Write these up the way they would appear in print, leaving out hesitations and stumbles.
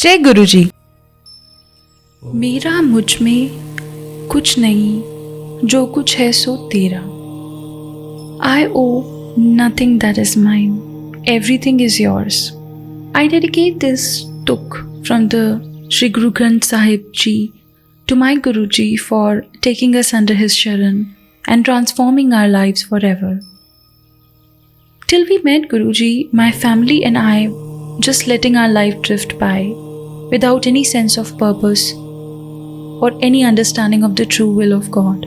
जय गुरुजी। मेरा मुझ में कुछ नहीं, जो कुछ है सो तेरा। I owe nothing that is mine. Everything is yours. I dedicate this tuk from the Sri Guru Granth Sahib Ji to my Guruji for taking us under his Sharan and transforming our lives forever. Till we met Guruji, my family and I just letting our life drift by without any sense of purpose or any understanding of the true will of God.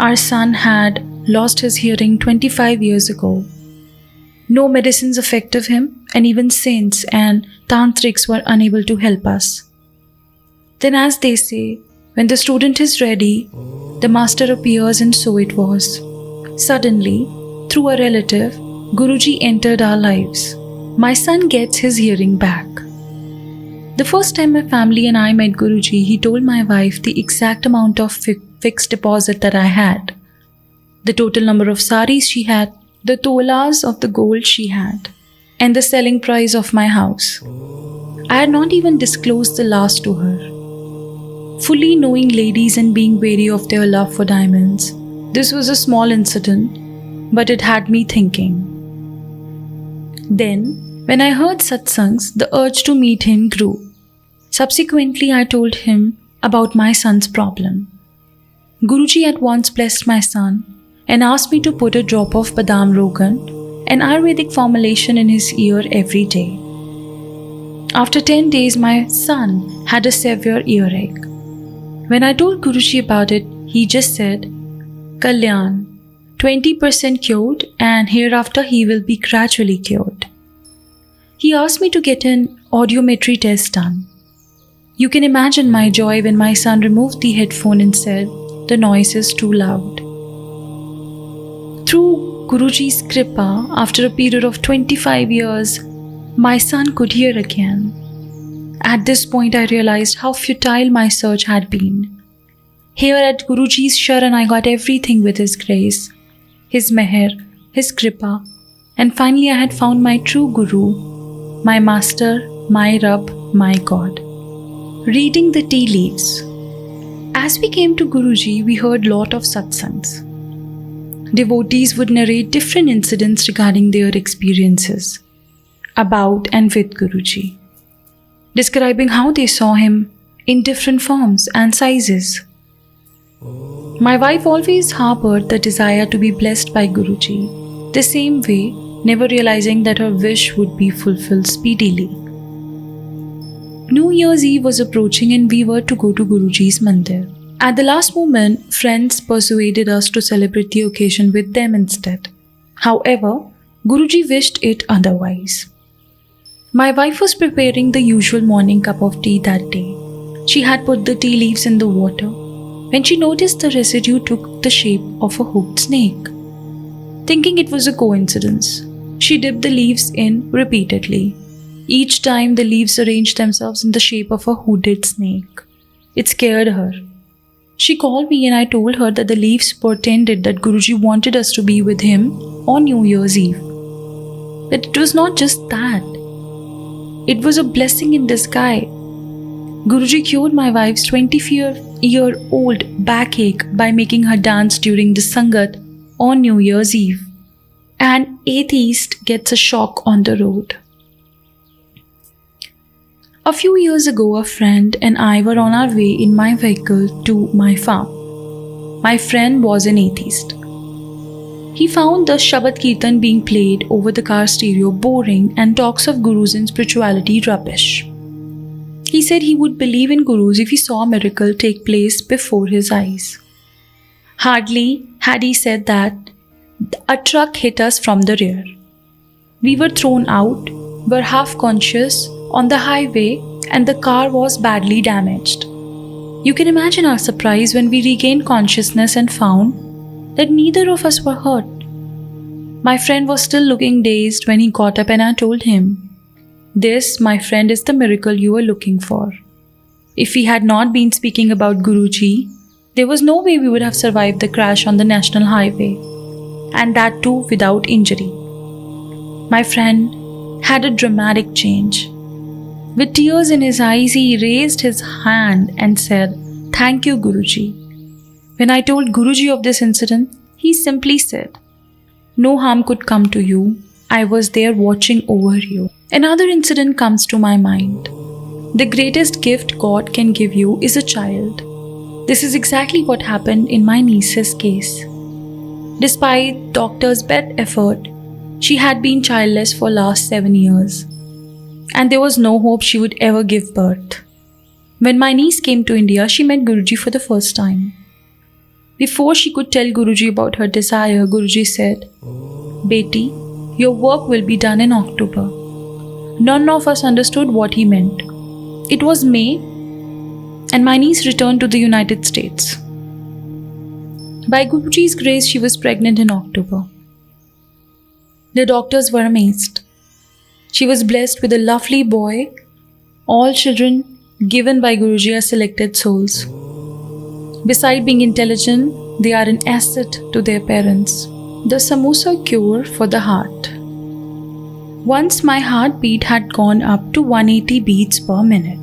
Our son had lost his hearing 25 years ago. No medicines effective him, and even saints and tantrics were unable to help us. Then, as they say, when the student is ready, the master appears, and so it was. Suddenly, through a relative, Guruji entered our lives. My son gets his hearing back. The first time my family and I met Guruji, he told my wife the exact amount of fixed deposit that I had, the total number of saris she had, the tolas of the gold she had, and the selling price of my house. I had not even disclosed the last to her. Fully knowing ladies and being wary of their love for diamonds, this was a small incident, but it had me thinking. Then, when I heard satsangs, the urge to meet him grew. Subsequently, I told him about my son's problem. Guruji at once blessed my son and asked me to put a drop of Badam Rogan, an Ayurvedic formulation, in his ear every day. After 10 days, my son had a severe earache. When I told Guruji about it, he just said, Kalyan, 20% cured, and hereafter he will be gradually cured. He asked me to get an audiometry test done. You can imagine my joy when my son removed the headphone and said, the noise is too loud. Through Guruji's kripa, after a period of 25 years, my son could hear again. At this point, I realized how futile my search had been. Here at Guruji's Sharan, I got everything with his grace, his meher, his kripa, and finally I had found my true Guru, my master, my Rab, my God. Reading the tea leaves. As we came to Guruji, we heard lot of satsangs. Devotees would narrate different incidents regarding their experiences about and with Guruji, describing how they saw him in different forms and sizes. My wife always harbored the desire to be blessed by Guruji, the same way, never realizing that her wish would be fulfilled speedily. New Year's Eve was approaching and we were to go to Guruji's mandir. At the last moment, friends persuaded us to celebrate the occasion with them instead. However, Guruji wished it otherwise. My wife was preparing the usual morning cup of tea that day. She had put the tea leaves in the water when she noticed the residue took the shape of a hooked snake. Thinking it was a coincidence, she dipped the leaves in repeatedly. Each time the leaves arranged themselves in the shape of a hooded snake. It scared her. She called me and I told her that the leaves portended that Guruji wanted us to be with him on New Year's Eve. That it was not just that. It was a blessing in disguise. Guruji cured my wife's 24-year-old backache by making her dance during the Sangat on New Year's Eve. An atheist gets a shock on the road. A few years ago, a friend and I were on our way in my vehicle to my farm. My friend was an atheist. He found the Shabad Kirtan being played over the car stereo boring and talks of gurus and spirituality rubbish. He said he would believe in gurus if he saw a miracle take place before his eyes. Hardly had he said that, a truck hit us from the rear. We were thrown out, were half conscious on the highway, and the car was badly damaged. You can imagine our surprise when we regained consciousness and found that neither of us were hurt. My friend was still looking dazed when he got up and I told him, "This, my friend, is the miracle you were looking for. If we had not been speaking about Guruji, there was no way we would have survived the crash on the national highway, and that too without injury." My friend had a dramatic change. With tears in his eyes, he raised his hand and said, "Thank you, Guruji." When I told Guruji of this incident, he simply said, "No harm could come to you. I was there watching over you." Another incident comes to my mind. The greatest gift God can give you is a child. This is exactly what happened in my niece's case. Despite doctors' best effort, she had been childless for last 7 years, and there was no hope she would ever give birth. When my niece came to India, she met Guruji for the first time. Before she could tell Guruji about her desire, Guruji said, "Beti, your work will be done in October." None of us understood what he meant. It was May, and my niece returned to the United States. By Guruji's grace, she was pregnant in October. The doctors were amazed. She was blessed with a lovely boy. All children given by Guruji are selected souls. Besides being intelligent, they are an asset to their parents. The samosa cure for the heart. Once my heartbeat had gone up to 180 beats per minute.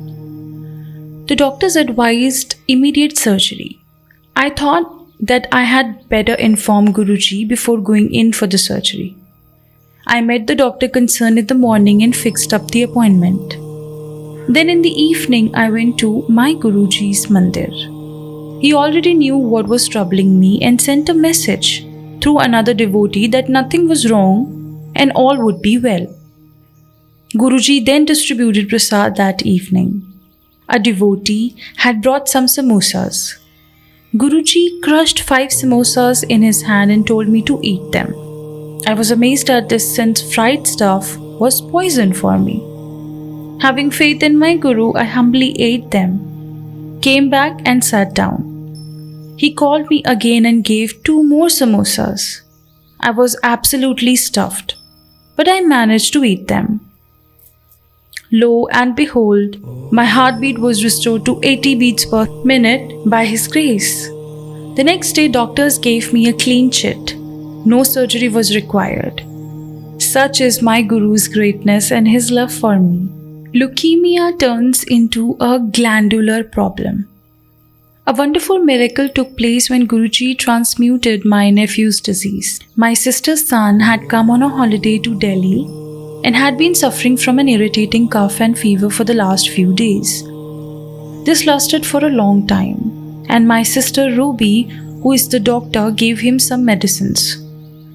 The doctors advised immediate surgery. I thought that I had better inform Guruji before going in for the surgery. I met the doctor concerned in the morning and fixed up the appointment. Then in the evening, I went to my Guruji's mandir. He already knew what was troubling me and sent a message through another devotee that nothing was wrong and all would be well. Guruji then distributed prasad that evening. A devotee had brought some samosas. Guruji crushed 5 samosas in his hand and told me to eat them. I was amazed at this since fried stuff was poison for me. Having faith in my Guru, I humbly ate them, came back and sat down. He called me again and gave 2 more samosas. I was absolutely stuffed, but I managed to eat them. Lo and behold, my heartbeat was restored to 80 beats per minute by His grace. The next day, doctors gave me a clean chit. No surgery was required. Such is my Guru's greatness and his love for me. Leukemia turns into a glandular problem. A wonderful miracle took place when Guruji transmuted my nephew's disease. My sister's son had come on a holiday to Delhi and had been suffering from an irritating cough and fever for the last few days. This lasted for a long time, and my sister Ruby, who is the doctor, gave him some medicines,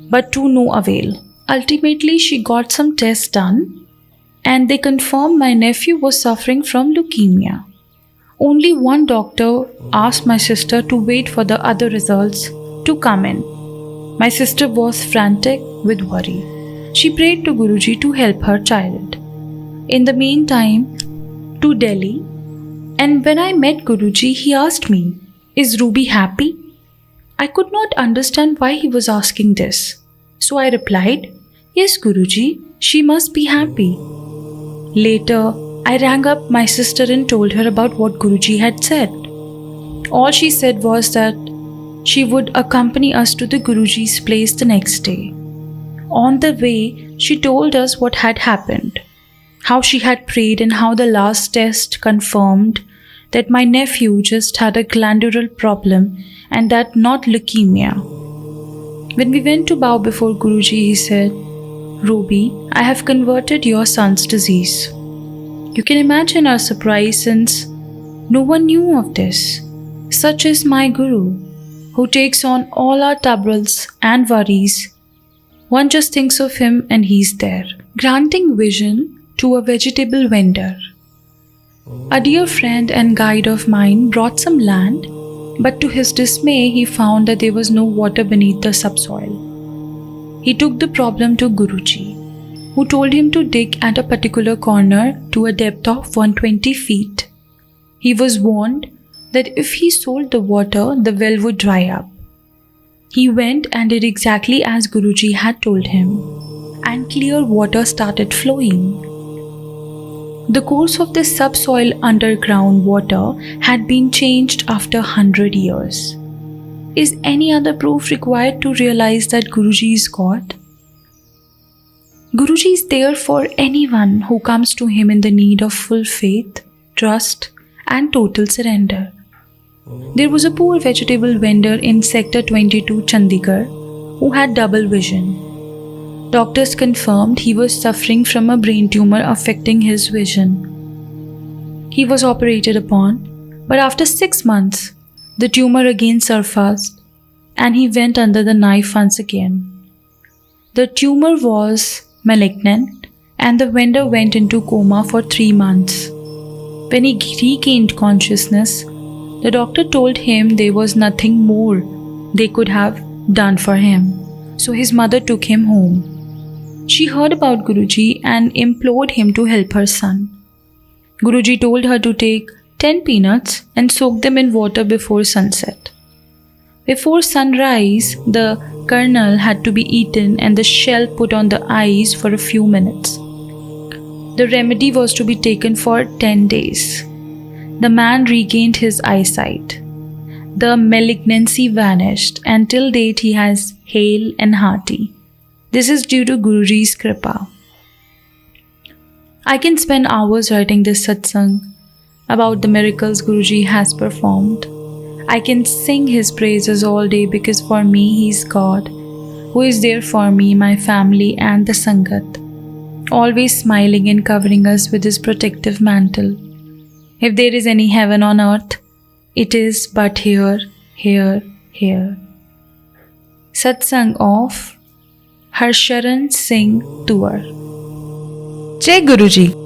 but to no avail. Ultimately, she got some tests done, and they confirmed my nephew was suffering from leukemia. Only one doctor asked my sister to wait for the other results to come in. My sister was frantic with worry. She prayed to Guruji to help her child. In the meantime, to Delhi, and when I met Guruji, he asked me, "Is Ruby happy?" I could not understand why he was asking this. So I replied, "Yes, Guruji, she must be happy." Later, I rang up my sister and told her about what Guruji had said. All she said was that she would accompany us to the Guruji's place the next day. On the way, she told us what had happened, how she had prayed and how the last test confirmed that my nephew just had a glandular problem and that not leukemia. When we went to bow before Guruji, he said, "Ruby, I have converted your son's disease." You can imagine our surprise since no one knew of this. Such is my Guru, who takes on all our troubles and worries. One just thinks of him and he's there. Granting vision to a vegetable vendor. A dear friend and guide of mine brought some land, but to his dismay, he found that there was no water beneath the subsoil. He took the problem to Guruji, who told him to dig at a particular corner to a depth of 120 feet. He was warned that if he sold the water, the well would dry up. He went and did exactly as Guruji had told him, and clear water started flowing. The course of the subsoil underground water had been changed after 100 years. Is any other proof required to realize that Guruji is God? Guruji is there for anyone who comes to him in the need of full faith, trust, and total surrender. There was a poor vegetable vendor in Sector 22, Chandigarh, who had double vision. Doctors confirmed he was suffering from a brain tumor affecting his vision. He was operated upon, but after 6 months, the tumor again surfaced and he went under the knife once again. The tumor was malignant and the vendor went into coma for 3 months. When he regained consciousness, the doctor told him there was nothing more they could have done for him, so his mother took him home. She heard about Guruji and implored him to help her son. Guruji told her to take 10 peanuts and soak them in water before sunset. Before sunrise, the kernel had to be eaten and the shell put on the eyes for a few minutes. The remedy was to be taken for 10 days. The man regained his eyesight. The malignancy vanished and till date he is hale and hearty. This is due to Guruji's kripa. I can spend hours writing this satsang about the miracles Guruji has performed. I can sing his praises all day because for me he is God, who is there for me, my family and the Sangat, always smiling and covering us with his protective mantle. If there is any heaven on earth, it is but here, here, here. Satsang of Harsharan Singh Tuwar. Jai Guruji.